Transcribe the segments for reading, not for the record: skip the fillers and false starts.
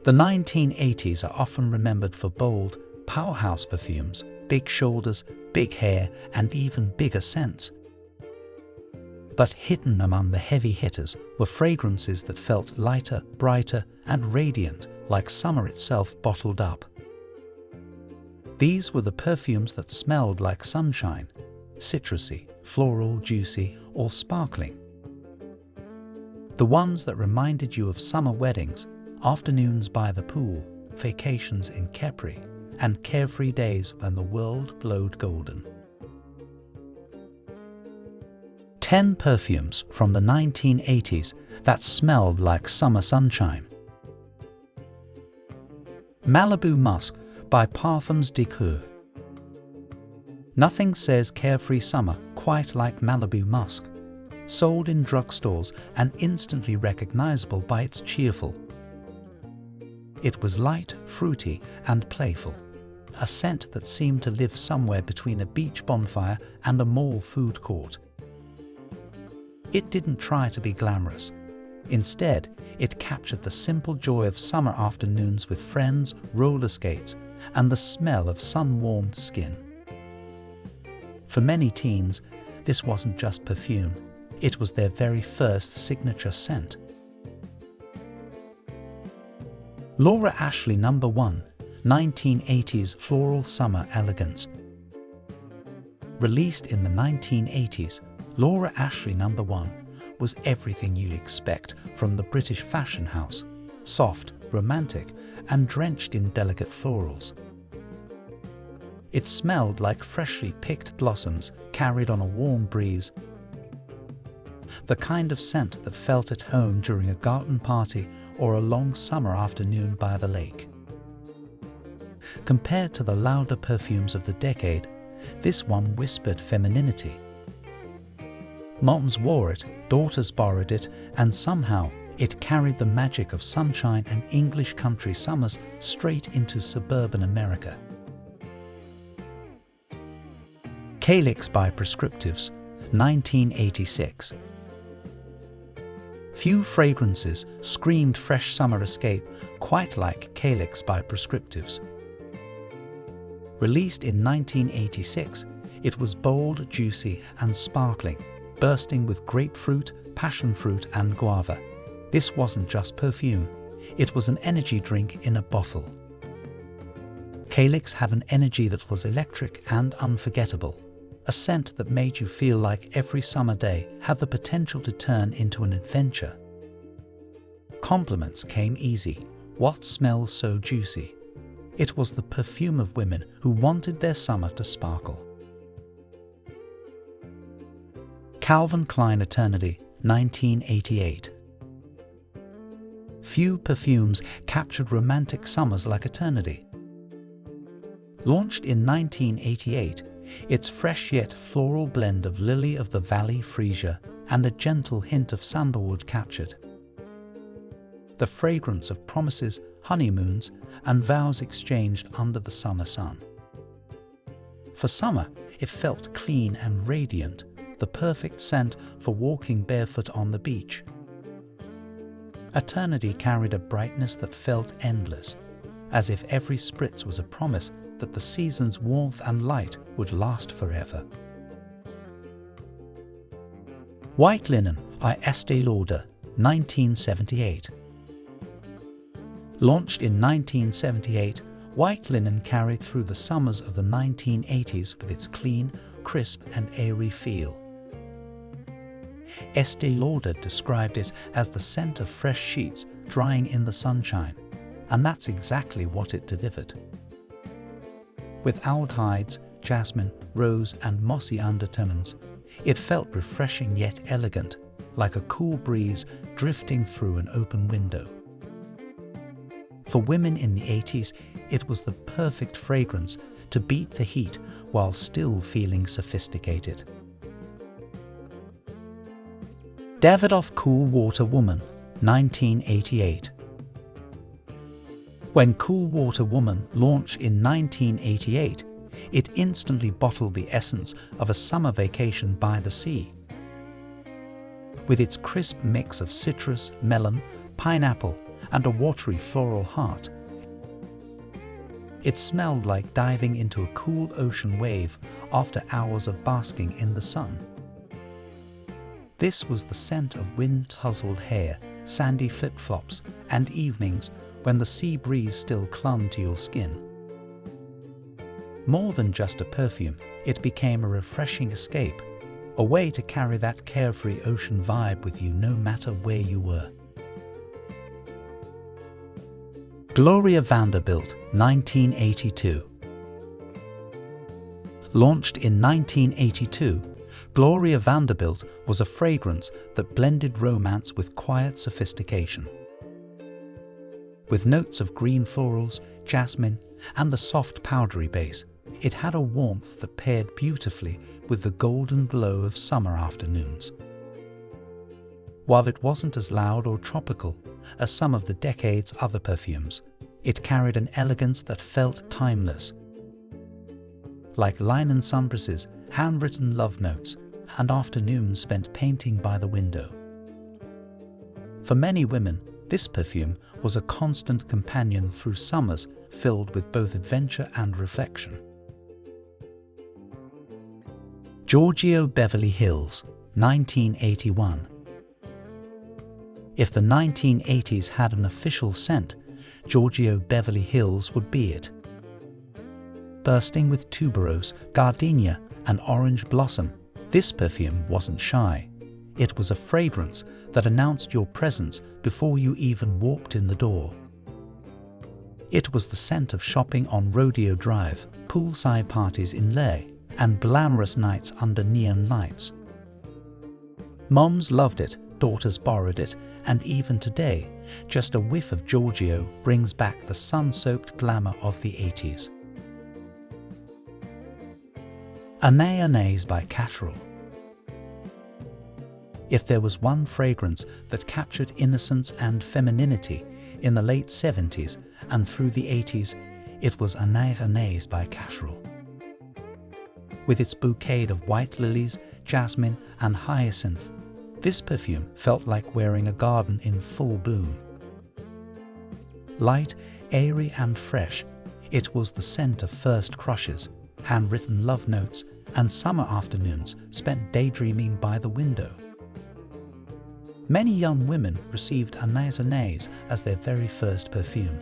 The 1980s are often remembered for bold, powerhouse perfumes, big shoulders, big hair, and even bigger scents. But hidden among the heavy hitters were fragrances that felt lighter, brighter, and radiant, like summer itself bottled up. These were the perfumes that smelled like sunshine, citrusy, floral, juicy, or sparkling. The ones that reminded you of summer weddings, afternoons by the pool, vacations in Capri, and carefree days when the world glowed golden. 10 perfumes from the 1980s that smelled like summer sunshine. Malibu Musk by Parfums d'Eau. Nothing says carefree summer quite like Malibu Musk, sold in drugstores and instantly recognizable by its cheerful. It was light, fruity, and playful, a scent that seemed to live somewhere between a beach bonfire and a mall food court. It didn't try to be glamorous. Instead, it captured the simple joy of summer afternoons with friends, roller skates, and the smell of sun-warmed skin. For many teens, this wasn't just perfume, it was their very first signature scent. Laura Ashley No. 1, 1980s Floral Summer Elegance. Released in the 1980s, Laura Ashley No. 1 was everything you'd expect from the British fashion house, soft, romantic, and drenched in delicate florals. It smelled like freshly picked blossoms carried on a warm breeze, the kind of scent that felt at home during a garden party or a long summer afternoon by the lake. Compared to the Lauder perfumes of the decade, this one whispered femininity. Moms wore it, daughters borrowed it, and somehow it carried the magic of sunshine and English country summers straight into suburban America. Calyx by Prescriptives, 1986. Few fragrances screamed fresh summer escape quite like Calyx by Prescriptives. Released in 1986, it was bold, juicy, and sparkling, bursting with grapefruit, passion fruit, and guava. This wasn't just perfume, it was an energy drink in a bottle. Calyx had an energy that was electric and unforgettable, a scent that made you feel like every summer day had the potential to turn into an adventure. Compliments came easy. What smells so juicy? It was the perfume of women who wanted their summer to sparkle. Calvin Klein Eternity, 1988. Few perfumes captured romantic summers like Eternity. Launched in 1988, its fresh yet floral blend of lily of the valley freesia and a gentle hint of sandalwood captured the fragrance of promises, honeymoons, and vows exchanged under the summer sun. For summer, it felt clean and radiant, the perfect scent for walking barefoot on the beach. Eternity carried a brightness that felt endless, as if every spritz was a promise that the season's warmth and light would last forever. White Linen by Estée Lauder, 1978. Launched in 1978, White Linen carried through the summers of the 1980s with its clean, crisp, and airy feel. Estée Lauder described it as the scent of fresh sheets drying in the sunshine, and that's exactly what it delivered. With aldehydes, jasmine, rose, and mossy undertones, it felt refreshing yet elegant, like a cool breeze drifting through an open window. For women in the 80s, it was the perfect fragrance to beat the heat while still feeling sophisticated. Davidoff Cool Water Woman, 1988. When Cool Water Woman launched in 1988, it instantly bottled the essence of a summer vacation by the sea. With its crisp mix of citrus, melon, pineapple, and a watery floral heart. It smelled like diving into a cool ocean wave after hours of basking in the sun. This was the scent of wind-tousled hair, sandy flip-flops, and evenings when the sea breeze still clung to your skin. More than just a perfume, it became a refreshing escape, a way to carry that carefree ocean vibe with you no matter where you were. Gloria Vanderbilt, 1982. Launched in 1982, Gloria Vanderbilt was a fragrance that blended romance with quiet sophistication. With notes of green florals, jasmine, and a soft powdery base, it had a warmth that paired beautifully with the golden glow of summer afternoons. While it wasn't as loud or tropical as some of the decade's other perfumes, it carried an elegance that felt timeless. Like linen sunbreezes, handwritten love notes, and afternoons spent painting by the window. For many women, this perfume was a constant companion through summers filled with both adventure and reflection. Giorgio Beverly Hills, 1981. If the 1980s had an official scent, Giorgio Beverly Hills would be it. Bursting with tuberose, gardenia, and orange blossom, this perfume wasn't shy. It was a fragrance that announced your presence before you even walked in the door. It was the scent of shopping on Rodeo Drive, poolside parties in Leh, and glamorous nights under neon lights. Moms loved it, daughters borrowed it, and even today, just a whiff of Giorgio brings back the sun-soaked glamour of the 80s. Anaïs by Cacharel. If there was one fragrance that captured innocence and femininity in the late 70s and through the 80s, it was Anaïs by Cacharel. With its bouquet of white lilies, jasmine, and hyacinth, this perfume felt like wearing a garden in full bloom. Light, airy, and fresh, it was the scent of first crushes, handwritten love notes, and summer afternoons spent daydreaming by the window. Many young women received Anaïs as their very first perfume,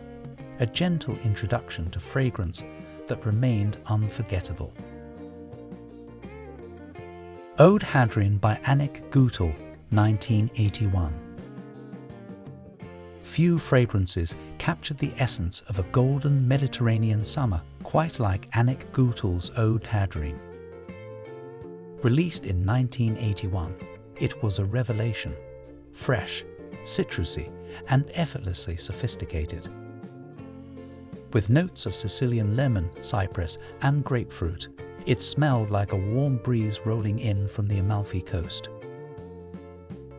a gentle introduction to fragrance that remained unforgettable. Eau de Hadrien by Annick Goutal, 1981. Few fragrances captured the essence of a golden Mediterranean summer quite like Annick Goutal's Eau de Hadrien. Released in 1981, it was a revelation, fresh, citrusy, and effortlessly sophisticated. With notes of Sicilian lemon, cypress, and grapefruit, it smelled like a warm breeze rolling in from the Amalfi Coast.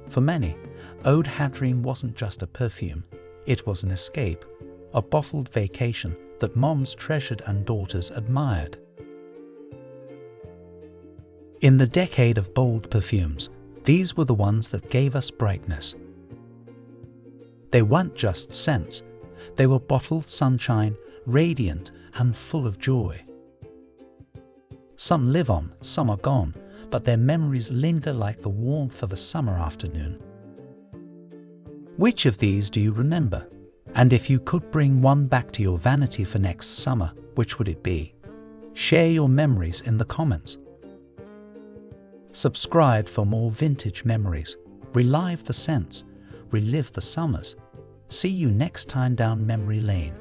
For many, Eau de Hadrien wasn't just a perfume, it was an escape, a bottled vacation that moms treasured and daughters admired. In the decade of bold perfumes, these were the ones that gave us brightness. They weren't just scents, they were bottled sunshine, radiant and full of joy. Some live on, some are gone, but their memories linger like the warmth of a summer afternoon. Which of these do you remember? And if you could bring one back to your vanity for next summer, which would it be? Share your memories in the comments. Subscribe for more vintage memories. Relive the scents. Relive the summers. See you next time down memory lane.